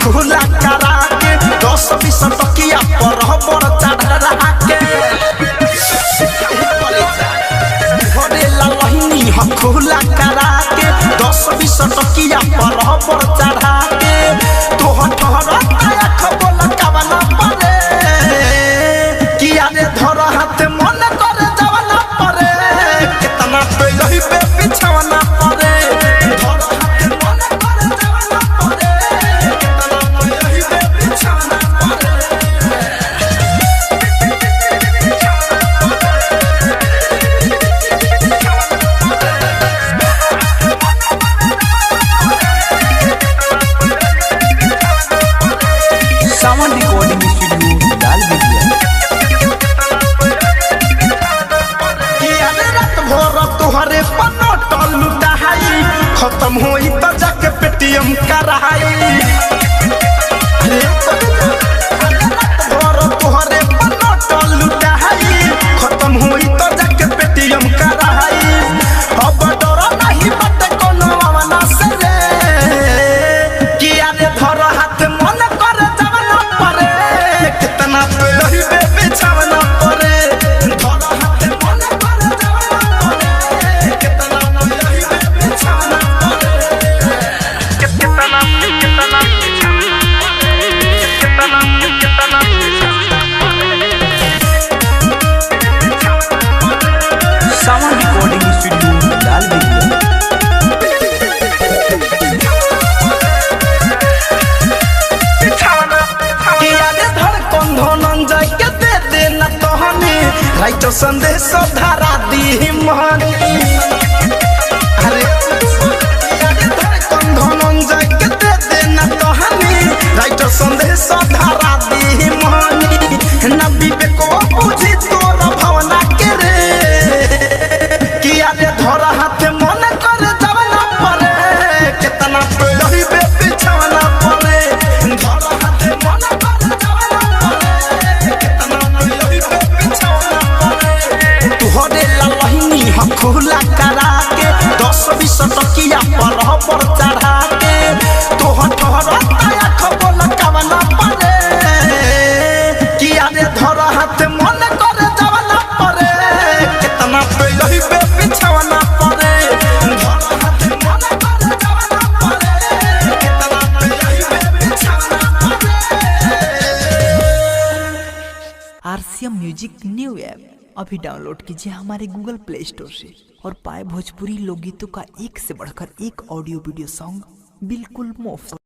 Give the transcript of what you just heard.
खुला करा के 10-20 टकिया पर चढ़ा के खुला करा के 10-20 टकिया पर चढ़ा के तोहर खबोल कवना परे किया रे धर हाथ मन कर जवना परे कितना पे यही पे बिछवना परे धर हाथ मन कर जवना परे कितना पे यही पे बिछवना परे सावन रिकॉर्डिंग स्टूडियो डाल दिया रात भर तोहरे पनट लुटाई खत्म होई त जाके पेटीएम कराई रात भर तोहरे पनट लुटाई खत्म होई त जाके पेटीएम कराई अब डर नहीं बाटे कोनो आवाना से रे किया रे धर हाथ मन कर जवना परे कितना पे रही बे बिछवना परे धर हाथ मन कर जवना परे कितना पे रही बे बिछवना परे कितना सावन रिकॉर्डिंग स्टूडियो डाल दिया राइट संदेश धारा दी मानी अरे धनंजय के दे देना कहानी राइट संदेश धारा दी मानी न विवेक बुझी तोर भावना के रे किया रे धर हाथ मन कर जवना परे कितना पे रही बे बिछवना परे धर हाथ मन कर जवना परे कितना पे रही बे बिछवना खुला करा के 10-20 टकिया पर चढ़ा के तोहर खबोल कवना परे किया रे धर हाथ मन कर जवना परे कितना पे यही बे बिछवना परे धर हाथ मन कर जवना परे कितना पे यही बे बिछवना परे। आरसीएम म्यूजिक न्यू ऐप अभी डाउनलोड कीजिए हमारे गूगल प्ले स्टोर से और पाए भोजपुरी लोकगीतों का एक से बढ़कर एक ऑडियो वीडियो सॉन्ग बिल्कुल मुफ्त।